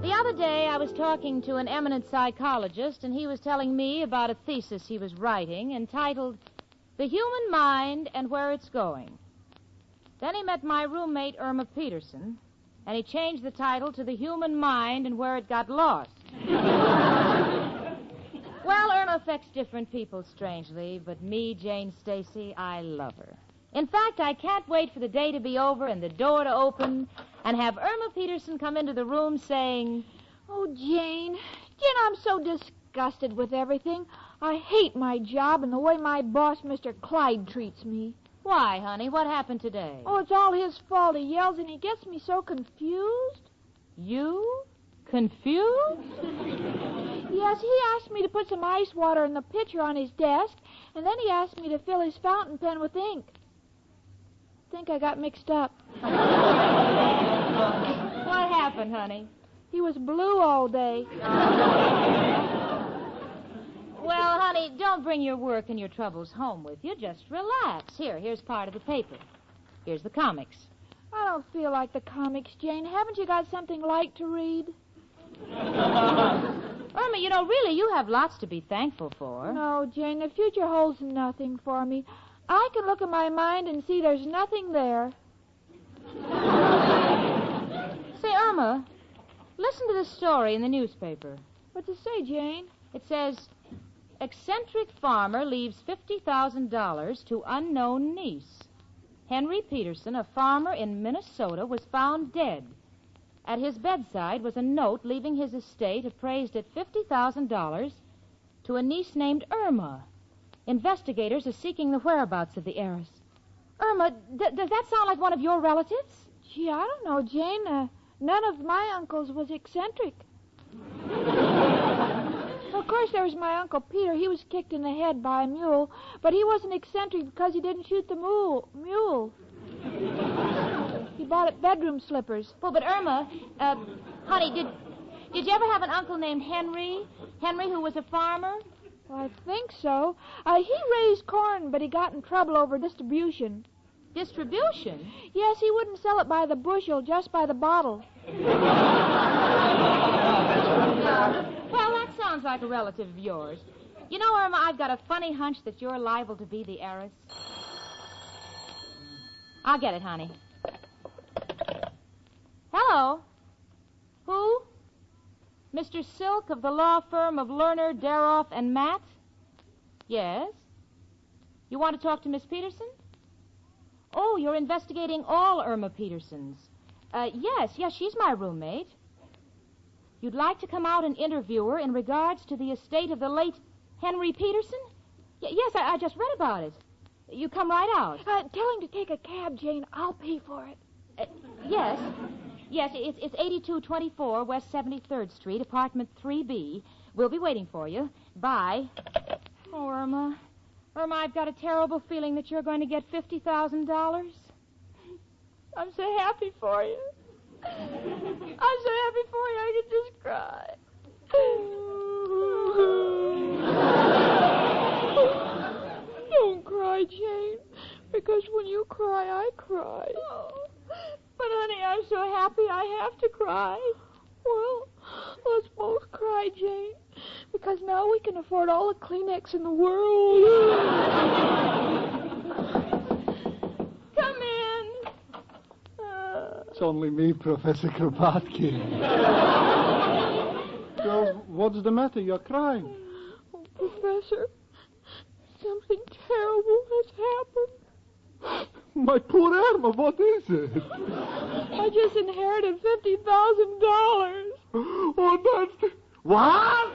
The other day, I was talking to an eminent psychologist, and he was telling me about a thesis he was writing entitled The Human Mind and Where It's Going. Then he met my roommate, Irma Peterson, and he changed the title to The Human Mind and Where It Got Lost. Well, Irma affects different people, strangely, but me, Jane Stacy, I love her. In fact, I can't wait for the day to be over and the door to open and have Irma Peterson come into the room saying, "Oh, Jane, I'm so disgusted with everything. I hate my job and the way my boss, Mr. Clyde, treats me." "Why, honey? What happened today?" "Oh, it's all his fault. He yells and he gets me so confused." "You? Confused?" "Yes, he asked me to put some ice water in the pitcher on his desk, and then he asked me to fill his fountain pen with ink. I think I got mixed up." "What happened, honey?" "He was blue all day." "Well, honey, don't bring your work and your troubles home with you. Just relax. Here's part of the paper. Here's the comics." "I don't feel like the comics, Jane. Haven't you got something light to read?" Irma, really, you have lots to be thankful for. "No, Jane, the future holds nothing for me. I can look at my mind and see there's nothing there." Say, Irma, listen to this story in the newspaper. "What's it say, Jane?" It says, eccentric farmer leaves $50,000 to unknown niece. Henry Peterson, a farmer in Minnesota, was found dead. At his bedside was a note leaving his estate appraised at $50,000 to a niece named Irma. Investigators are seeking the whereabouts of the heiress. Irma, does that sound like one of your relatives? "Gee, I don't know, Jane. None of my uncles was eccentric." "Of course, there was my Uncle Peter. He was kicked in the head by a mule, but he wasn't eccentric because he didn't shoot the mule. He bought it bedroom slippers." Well, but Irma, honey, did you ever have an uncle named Henry? Henry, who was a farmer? "Well, I think so. He raised corn, but he got in trouble over distribution." Distribution? "Yes, he wouldn't sell it by the bushel, just by the bottle." Well, that sounds like a relative of yours. You know, Irma, I've got a funny hunch that you're liable to be the heiress. I'll get it, honey. Hello? Who? Mr. Silk of the law firm of Lerner, Daroff, and Matt? Yes? You want to talk to Miss Peterson? Oh, you're investigating all Irma Petersons. Yes, she's my roommate. You'd like to come out and interview her in regards to the estate of the late Henry Peterson? Yes, I just read about it. You come right out. Tell him to take a cab, Jane. I'll pay for it. Yes, it's 8224 West 73rd Street, apartment 3B. We'll be waiting for you. Bye. Oh, Irma, I've got a terrible feeling that you're going to get $50,000. I'm so happy for you. I'm so happy for you, I could just cry. Don't cry, Jane, because when you cry, I cry. Oh. But, honey, I'm so happy I have to cry. Well, let's both cry, Jane, because now we can afford all the Kleenex in the world. Come in. It's only me, Professor Kropotkin. Girls, what's the matter? You're crying. Oh, Professor, something terrible has happened. My poor Irma, what is it? I just inherited $50,000. Oh, that's... What?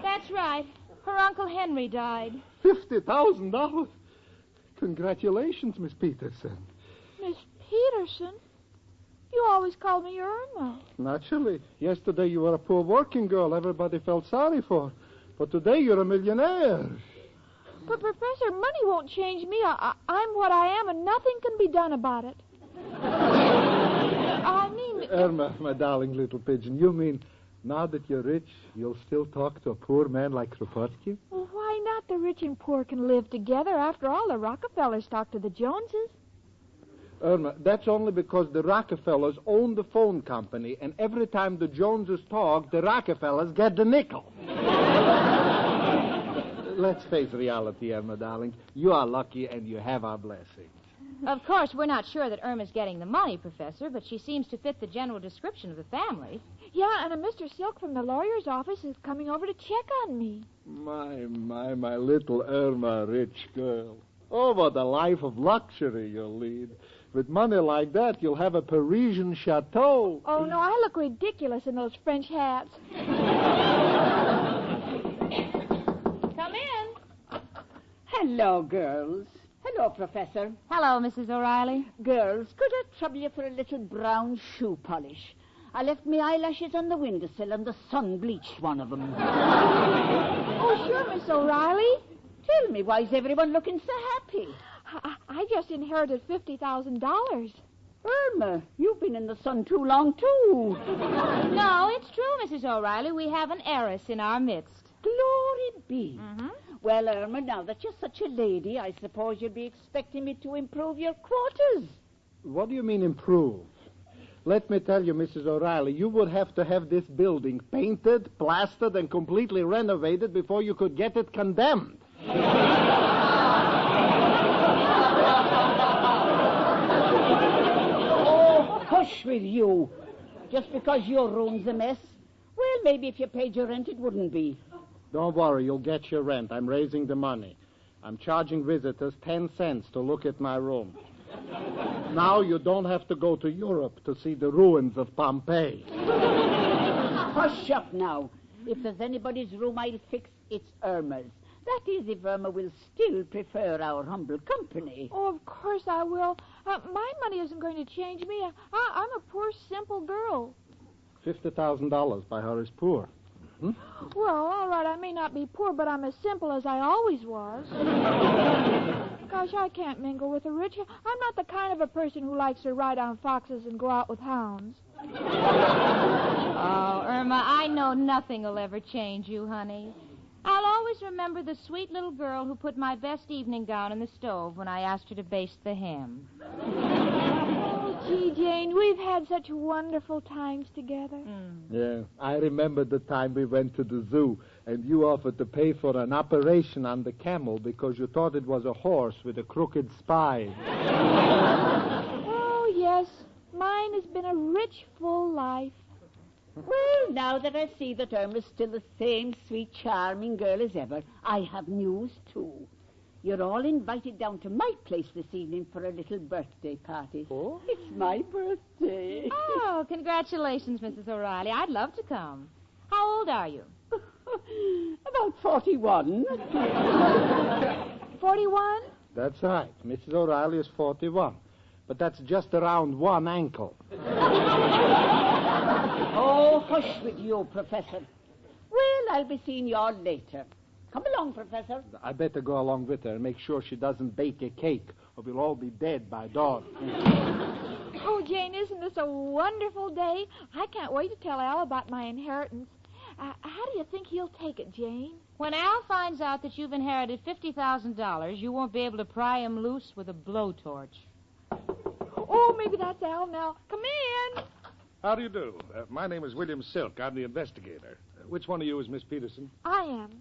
That's right. Her Uncle Henry died. $50,000? Congratulations, Miss Peterson. Miss Peterson? You always called me Irma. Naturally. Yesterday you were a poor working girl everybody felt sorry for. But today you're a millionaire. But, Professor, money won't change me. I'm what I am, and nothing can be done about it. I mean... Irma, my darling little pigeon, you mean now that you're rich, you'll still talk to a poor man like Kropotkin? Well, why not? The rich and poor can live together. After all, the Rockefellers talk to the Joneses. Irma, that's only because the Rockefellers own the phone company, and every time the Joneses talk, the Rockefellers get the nickel. Let's face reality, Irma, darling. You are lucky, and you have our blessing. Of course, we're not sure that Irma's getting the money, Professor, but she seems to fit the general description of the family. Yeah, and a Mr. Silk from the lawyer's office is coming over to check on me. My little Irma, rich girl. Oh, what a life of luxury you'll lead. With money like that, you'll have a Parisian chateau. Oh, no, I look ridiculous in those French hats. Come in. Hello, girls. Hello, Professor. Hello, Mrs. O'Reilly. Girls, could I trouble you for a little brown shoe polish? I left my eyelashes on the windowsill and the sun bleached one of them. Oh, sure, Miss O'Reilly. Tell me, why is everyone looking so happy? I just inherited $50,000. Irma, you've been in the sun too long, too. No, it's true, Mrs. O'Reilly. We have an heiress in our midst. Glory be. Mm-hmm. Well, Irma, now that you're such a lady, I suppose you'll be expecting me to improve your quarters. What do you mean improve? Let me tell you, Mrs. O'Reilly, you would have to have this building painted, plastered, and completely renovated before you could get it condemned. Oh, hush with you. Just because your room's a mess? Well, maybe if you paid your rent, it wouldn't be. Don't worry, you'll get your rent. I'm raising the money. I'm charging visitors 10 cents to look at my room. Now you don't have to go to Europe to see the ruins of Pompeii. Hush up now. If there's anybody's room I'll fix, it's Irma's. That is, if Irma will still prefer our humble company. Oh, of course I will. My money isn't going to change me. I'm a poor, simple girl. $50,000 by her is poor. Hmm? Well, all right, I may not be poor, but I'm as simple as I always was. Gosh, I can't mingle with the rich. I'm not the kind of a person who likes to ride on foxes and go out with hounds. Oh, Irma, I know nothing will ever change you, honey. I'll always remember the sweet little girl who put my best evening gown in the stove when I asked her to baste the ham. Oh, gee, Jane, we've had such wonderful times together. Yeah, I remember the time we went to the zoo and you offered to pay for an operation on the camel because you thought it was a horse with a crooked spine. Oh, yes. Mine has been a rich, full life. Well, now that I see that Irma's still the same sweet, charming girl as ever, I have news, too. You're all invited down to my place this evening for a little birthday party. Oh? It's my birthday. Oh, congratulations, Mrs. O'Reilly. I'd love to come. How old are you? About 41. 41? That's right. Mrs. O'Reilly is 41. But that's just around one ankle. Oh, hush with you, Professor. Well, I'll be seeing you all later. Come along, Professor. I better go along with her and make sure she doesn't bake a cake, or we'll all be dead by dawn. Oh, Jane, isn't this a wonderful day? I can't wait to tell Al about my inheritance. How do you think he'll take it, Jane? When Al finds out that you've inherited $50,000, you won't be able to pry him loose with a blowtorch. Oh, maybe that's Al now. Come in. How do you do? My name is William Silk. I'm the investigator. Which one of you is Miss Peterson? I am.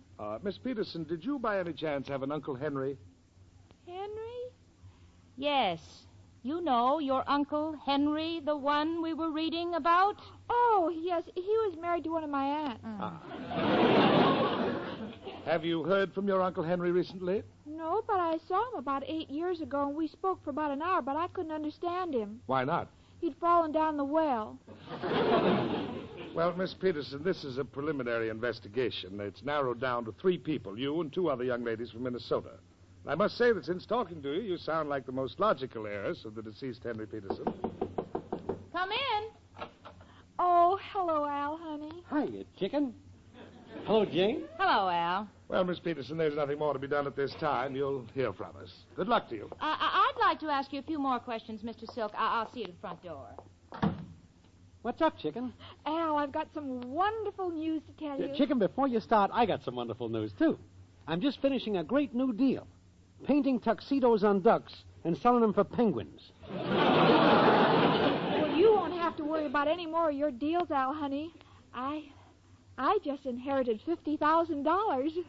Miss Peterson, did you by any chance have an Uncle Henry? Henry? Yes. You know, your Uncle Henry, the one we were reading about? Oh, yes. He was married to one of my aunts. Have you heard from your Uncle Henry recently? No, but I saw him about 8 years ago, and we spoke for about an hour, but I couldn't understand him. Why not? He'd fallen down the well. Well, Miss Peterson, this is a preliminary investigation. It's narrowed down to 3 people, you and 2 other young ladies from Minnesota. I must say that since talking to you, you sound like the most logical heiress of the deceased Henry Peterson. Come in. Oh, hello, Al, honey. Hiya, chicken. Hello, Jane. Hello, Al. Well, Miss Peterson, there's nothing more to be done at this time. You'll hear from us. Good luck to you. I'd like to ask you a few more questions, Mr. Silk. I'll see you at the front door. What's up, chicken? Al, I've got some wonderful news to tell you. Chicken, before you start, I got some wonderful news, too. I'm just finishing a great new deal. Painting tuxedos on ducks and selling them for penguins. about any more of your deals, Al, honey. I just inherited $50,000.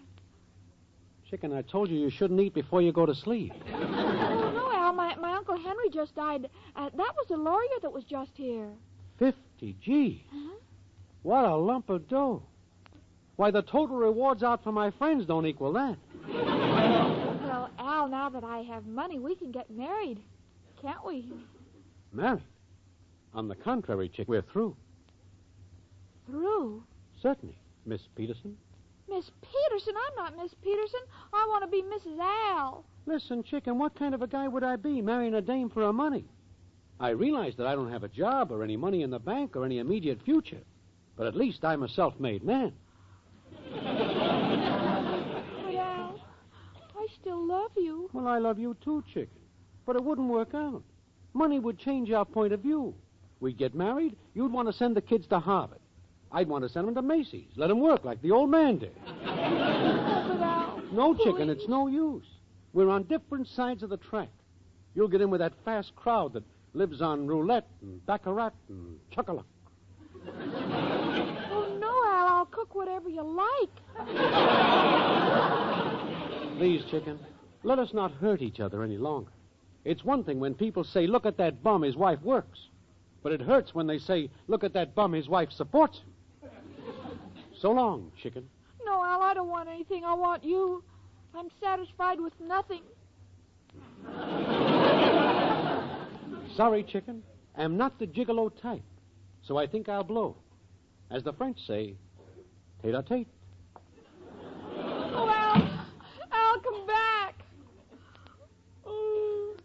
Chicken, I told you shouldn't eat before you go to sleep. Oh, no, Al. My Uncle Henry just died. That was the lawyer that was just here. 50 G's. Huh? What a lump of dough. Why, the total rewards out for my friends don't equal that. Well, Al, now that I have money, we can get married. Can't we? Married? On the contrary, Chick, we're through. Through? Certainly, Miss Peterson. Miss Peterson? I'm not Miss Peterson. I want to be Mrs. Al. Listen, Chicken, what kind of a guy would I be marrying a dame for her money? I realize that I don't have a job or any money in the bank or any immediate future, but at least I'm a self-made man. But, Al, I still love you. Well, I love you too, Chicken, but it wouldn't work out. Money would change our point of view. We'd get married, you'd want to send the kids to Harvard. I'd want to send them to Macy's, let them work like the old man did. But, Al, No, please. Chicken, it's no use. We're on different sides of the track. You'll get in with that fast crowd that lives on roulette and baccarat and chocolate. Oh, no, Al, I'll cook whatever you like. Please, Chicken, let us not hurt each other any longer. It's one thing when people say, look at that bum, his wife works. But it hurts when they say, look at that bum, his wife supports him. So long, Chicken. No, Al, I don't want anything. I want you. I'm satisfied with nothing. Sorry, Chicken. I'm not the gigolo type. So I think I'll blow. As the French say, tete-a-tete. Oh, Al, come back. Oh,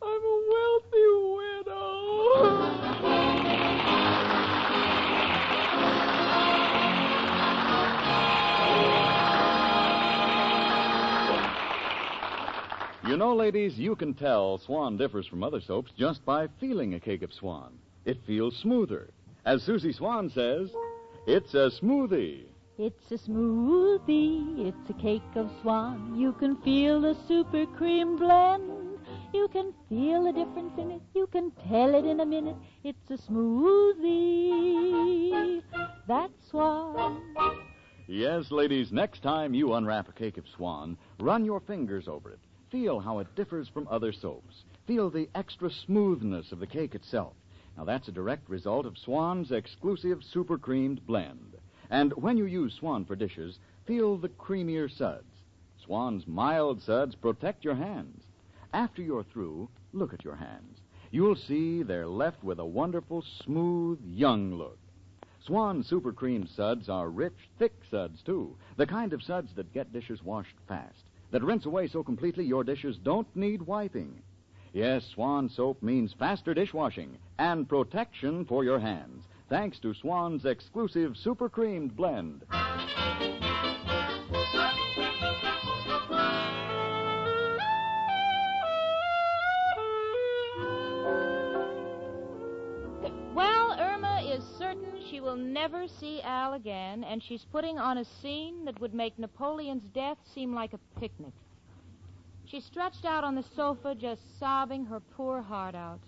I'm a wealthy widow. You know, ladies, you can tell Swan differs from other soaps just by feeling a cake of Swan. It feels smoother. As Susie Swan says, it's a smoothie. It's a smoothie, it's a cake of Swan. You can feel the super cream blend. You can feel the difference in it. You can tell it in a minute. It's a smoothie. That's Swan. Yes, ladies, next time you unwrap a cake of Swan, run your fingers over it. Feel how it differs from other soaps. Feel the extra smoothness of the cake itself. Now, that's a direct result of Swan's exclusive super creamed blend. And when you use Swan for dishes, feel the creamier suds. Swan's mild suds protect your hands. After you're through, look at your hands. You'll see they're left with a wonderful, smooth, young look. Swan super creamed suds are rich, thick suds, too. The kind of suds that get dishes washed fast, that rinse away so completely your dishes don't need wiping. Yes, Swan soap means faster dishwashing and protection for your hands, thanks to Swan's exclusive super creamed blend. Well, Irma is certain she will never see Al again, and she's putting on a scene that would make Napoleon's death seem like a picnic. She's stretched out on the sofa, just sobbing her poor heart out.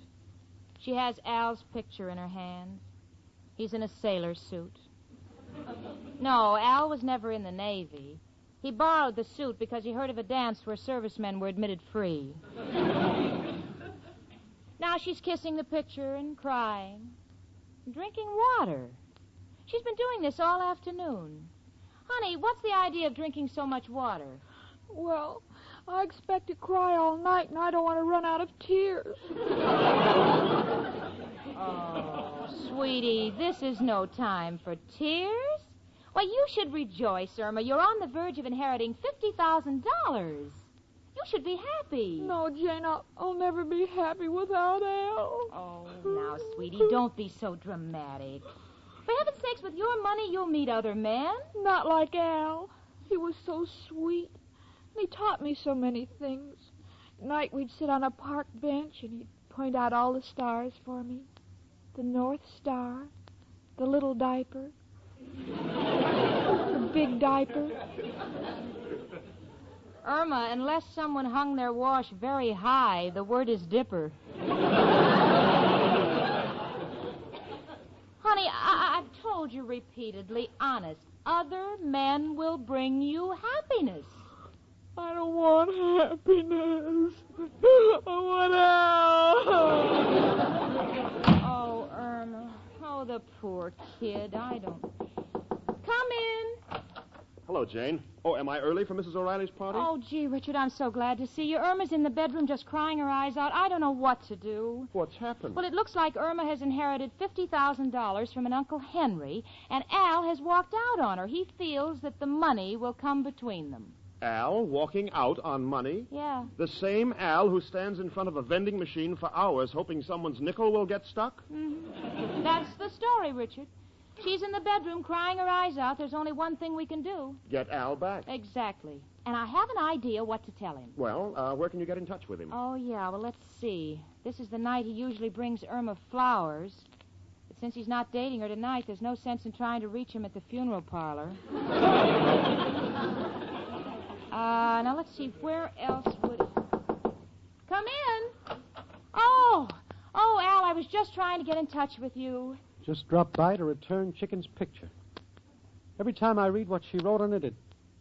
She has Al's picture in her hand. He's in a sailor suit. No, Al was never in the Navy. He borrowed the suit because he heard of a dance where servicemen were admitted free. Now she's kissing the picture and crying, and drinking water. She's been doing this all afternoon. Honey, what's the idea of drinking so much water? Well, I expect to cry all night, and I don't want to run out of tears. Oh, sweetie, this is no time for tears. Why, you should rejoice, Irma. You're on the verge of inheriting $50,000. You should be happy. No, Jane, I'll never be happy without Al. Oh, now, sweetie, don't be so dramatic. For heaven's sakes, with your money, you'll meet other men. Not like Al. He was so sweet. And he taught me so many things. At night, we'd sit on a park bench, and he'd point out all the stars for me. The North Star, the little diaper, the big diaper. Irma, unless someone hung their wash very high, the word is dipper. repeatedly honest. Other men will bring you happiness. I don't want happiness. I want Al. Oh, Irma. Oh, the poor kid. I don't... Come in. Hello, Jane. Oh, am I early for Mrs. O'Reilly's party? Oh, gee, Richard, I'm so glad to see you. Irma's in the bedroom just crying her eyes out. I don't know what to do. What's happened? Well, it looks like Irma has inherited $50,000 from an Uncle Henry, and Al has walked out on her. He feels that the money will come between them. Al walking out on money? Yeah. The same Al who stands in front of a vending machine for hours hoping someone's nickel will get stuck? Mm-hmm. That's the story, Richard. She's in the bedroom crying her eyes out. There's only one thing we can do. Get Al back. Exactly. And I have an idea what to tell him. Well, where can you get in touch with him? Oh, yeah. Well, let's see. This is the night he usually brings Irma flowers. But since he's not dating her tonight, there's no sense in trying to reach him at the funeral parlor. Now, let's see. Where else would... Come in. Oh, Al, I was just trying to get in touch with you. Just dropped by to return Chicken's picture. Every time I read what she wrote on it,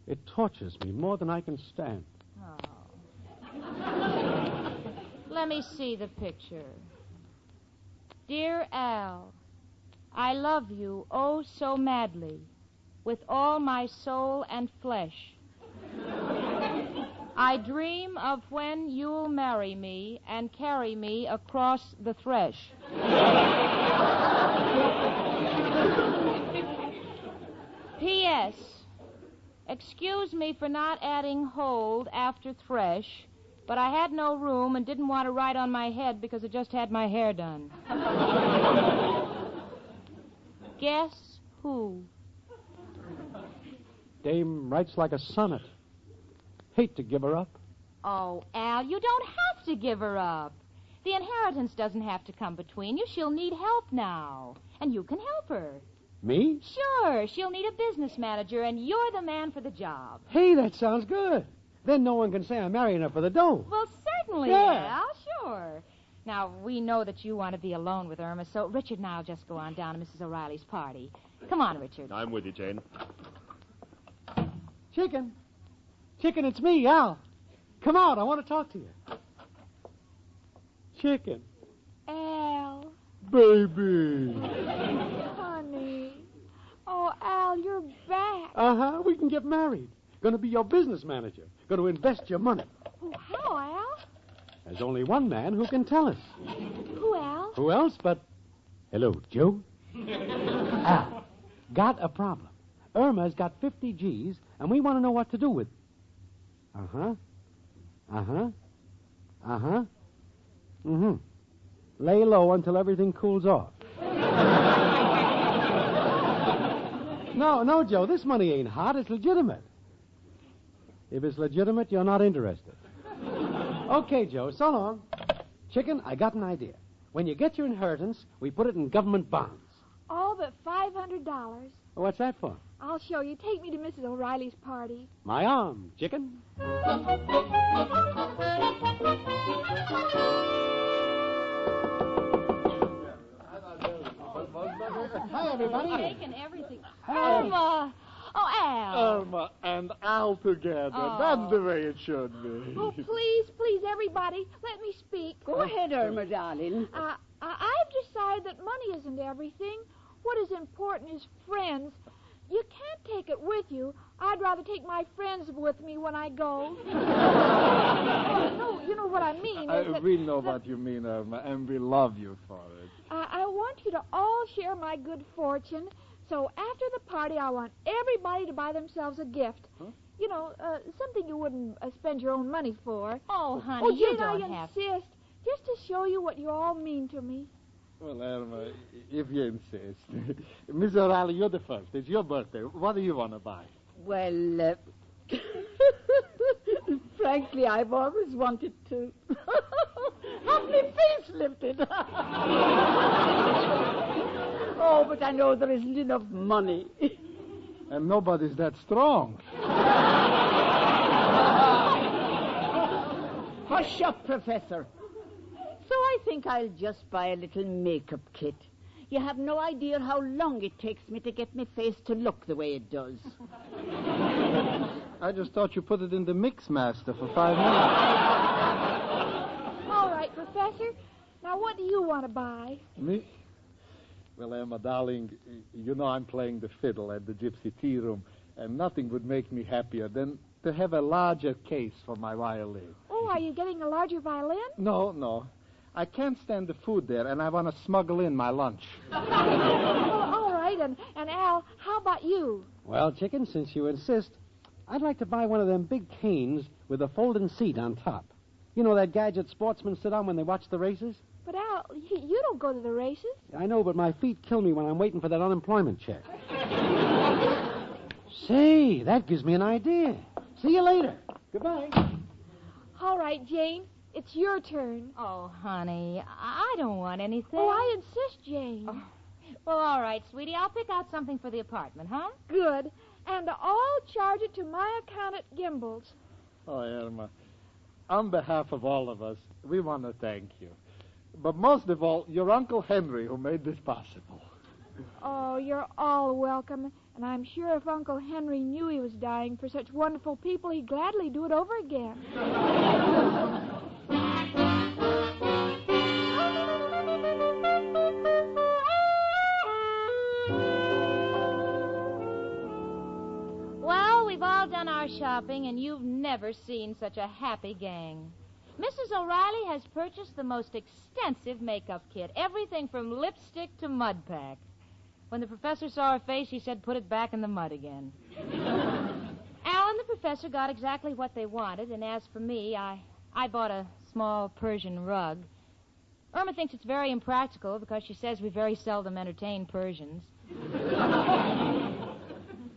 it tortures me more than I can stand. Oh. Let me see the picture. Dear Al, I love you oh so madly, with all my soul and flesh. I dream of when you'll marry me and carry me across the thresh. P.S. Excuse me for not adding hold after thresh, but I had no room and didn't want to write on my head because I just had my hair done. Guess who? Dame writes like a sonnet. Hate to give her up. Oh, Al, you don't have to give her up. The inheritance doesn't have to come between you. She'll need help now, and you can help her. Me? Sure, she'll need a business manager, and you're the man for the job. Hey, that sounds good. Then no one can say I'm marrying her for the dough. Well, certainly, Yeah. Al, sure. Now, we know that you want to be alone with Irma, so Richard and I'll just go on down to Mrs. O'Reilly's party. Come on, Richard. I'm with you, Jane. Chicken, it's me, Al. Come out, I want to talk to you. Chicken. Al. Baby. Honey. Oh, Al, you're back. Uh-huh, we can get married. Gonna be your business manager. Gonna invest your money. Oh, how, Al? There's only one man who can tell us. Who, Al? Who else but... Hello, Joe? Al, got a problem. Irma's got 50 G's, and we want to know what to do with it. Uh-huh. Uh-huh. Uh-huh. Mm-hmm. Lay low until everything cools off. No, Joe, this money ain't hot. It's legitimate. If it's legitimate, you're not interested. Okay, Joe, so long. Chicken, I got an idea. When you get your inheritance, we put it in government bonds. All but $500. What's that for? I'll show you. Take me to Mrs. O'Reilly's party. My arm, Chicken. Hi, everybody. Taking everything. Hi. Irma. Oh, Al. Irma and Al together. Oh. That's the way it should be. Oh, please, everybody, let me speak. Go ahead, Irma, darling. I've decided that money isn't everything. What is important is friends. You can't take it with you. I'd rather take my friends with me when I go. No, you know what I mean. We know what you mean, Irma, and we love you for it. I want you to all share my good fortune. So after the party, I want everybody to buy themselves a gift. Huh? You know, something you wouldn't spend your own money for. Oh, honey, Oh, you Jane, don't I have... insist. Just to show you what you all mean to me. Well, Irma, if you insist. Miss O'Reilly, you're the first. It's your birthday. What do you want to buy? Well, frankly, I've always wanted to have my face lifted. Oh, but I know there isn't enough money. And nobody's that strong. Hush up, Professor. So I think I'll just buy a little makeup kit. You have no idea how long it takes me to get my face to look the way it does. I just thought you put it in the mix master for 5 minutes. All right, Professor. Now, what do you want to buy? Me? Well, Emma, darling, you know I'm playing the fiddle at the Gypsy Tea Room, and nothing would make me happier than to have a larger case for my violin. Oh, are you getting a larger violin? No. I can't stand the food there, and I want to smuggle in my lunch. Well, all right, and Al, how about you? Well, Chicken, since you insist, I'd like to buy one of them big canes with a folding seat on top. You know that gadget sportsmen sit on when they watch the races? But, Al, you don't go to the races. I know, but my feet kill me when I'm waiting for that unemployment check. Say, that gives me an idea. See you later. Goodbye. All right, Jane, it's your turn. Oh, honey, I don't want anything. Oh, I insist, Jane. Oh. Well, all right, sweetie. I'll pick out something for the apartment, huh? Good. And I'll charge it to my account at Gimbel's. Oh, Irma, on behalf of all of us, we want to thank you. But most of all, your Uncle Henry, who made this possible. Oh, you're all welcome. And I'm sure if Uncle Henry knew he was dying for such wonderful people, he'd gladly do it over again. Well, we've all done our shopping, and you've never seen such a happy gang. Mrs. O'Reilly has purchased the most extensive makeup kit, everything from lipstick to mud pack. When the professor saw her face, he said, put it back in the mud again. Al and the professor got exactly what they wanted, and as for me, I bought a small Persian rug. Irma thinks it's very impractical because she says we very seldom entertain Persians.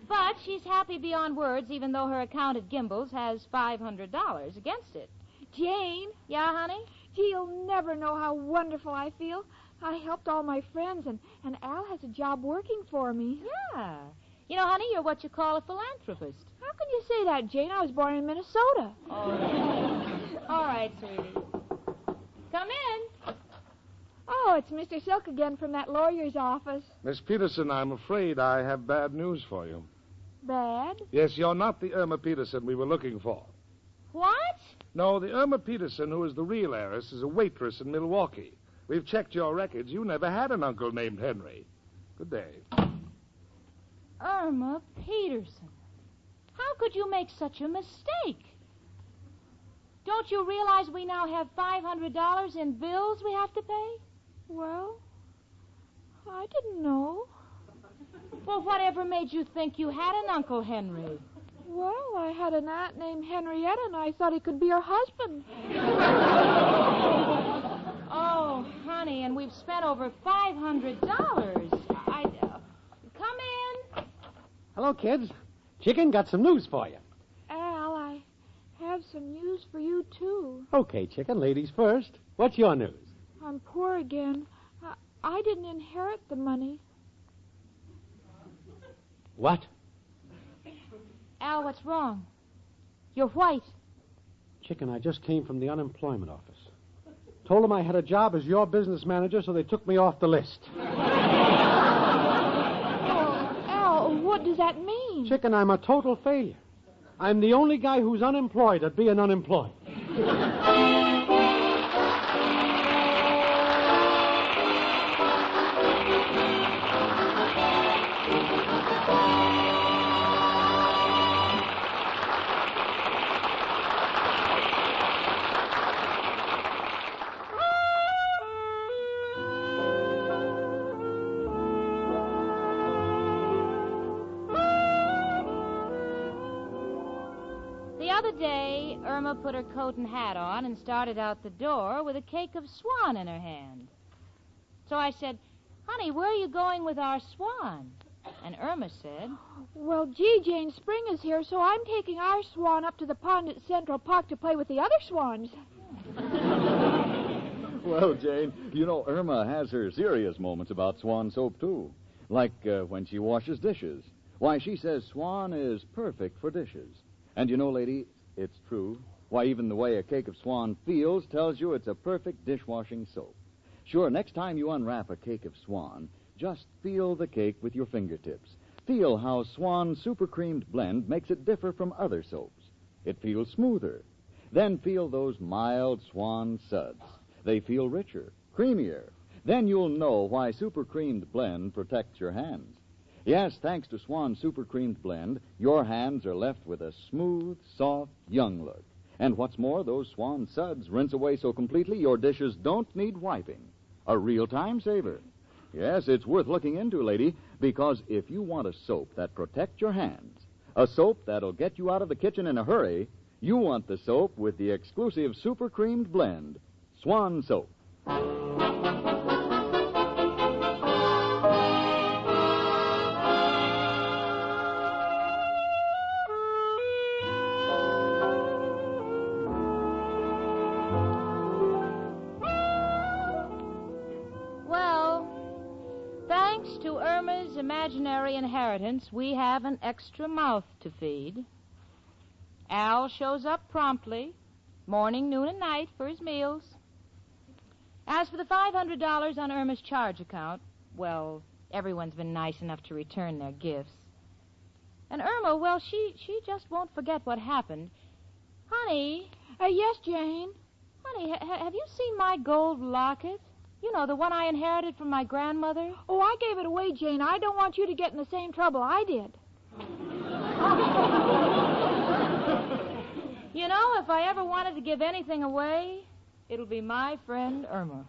But she's happy beyond words, even though her account at Gimbel's has $500 against it. Jane? Yeah, honey? Gee, you'll never know how wonderful I feel. I helped all my friends, and Al has a job working for me. Yeah. You know, honey, you're what you call a philanthropist. How can you say that, Jane? I was born in Minnesota. Oh. All right, sweetie. Come in. Oh, it's Mr. Silk again from that lawyer's office. Miss Peterson, I'm afraid I have bad news for you. Bad? Yes, you're not the Irma Peterson we were looking for. What? No, the Irma Peterson, who is the real heiress, is a waitress in Milwaukee. We've checked your records. You never had an uncle named Henry. Good day. Irma Peterson. How could you make such a mistake? Don't you realize we now have $500 in bills we have to pay? Well, I didn't know. Well, whatever made you think you had an Uncle Henry? Well, I had an aunt named Henrietta, and I thought he could be her husband. Oh, honey, and we've spent over $500. Come in. Hello, kids. Chicken, got some news for you. Al, I have some news for you, too. Okay, Chicken, ladies first. What's your news? I'm poor again. I didn't inherit the money. What? Al, what's wrong? You're white. Chicken, I just came from the unemployment office. Told them I had a job as your business manager, so they took me off the list. Oh, Al, what does that mean? Chicken, I'm a total failure. I'm the only guy who's unemployed at being unemployed. The other day, Irma put her coat and hat on and started out the door with a cake of swan in her hand. So I said, honey, where are you going with our swan? And Irma said, Well, gee, Jane, spring is here, so I'm taking our swan up to the pond at Central Park to play with the other swans. Well, Jane, you know Irma has her serious moments about swan soap, too. Like when she washes dishes. Why, she says swan is perfect for dishes. And you know, lady, it's true. Why, even the way a cake of swan feels tells you it's a perfect dishwashing soap. Sure, next time you unwrap a cake of Swan, just feel the cake with your fingertips. Feel how Swan Super Creamed Blend makes it differ from other soaps. It feels smoother. Then feel those mild Swan suds. They feel richer, creamier. Then you'll know why Super Creamed Blend protects your hands. Yes, thanks to Swan Super Creamed Blend, your hands are left with a smooth, soft, young look. And what's more, those Swan suds rinse away so completely your dishes don't need wiping. A real time saver. Yes, it's worth looking into, lady, because if you want a soap that protects your hands, a soap that'll get you out of the kitchen in a hurry, you want the soap with the exclusive Super Creamed Blend, Swan Soap. Thanks to Irma's imaginary inheritance, we have an extra mouth to feed. Al shows up promptly, morning, noon, and night for his meals. As for the $500 on Irma's charge account, well, everyone's been nice enough to return their gifts. And Irma, well, she just won't forget what happened. Honey. Yes, Jane? Honey, have you seen my gold locket? You know, the one I inherited from my grandmother. Oh, I gave it away, Jane. I don't want you to get in the same trouble I did. You know, if I ever wanted to give anything away, it'll be my friend Irma.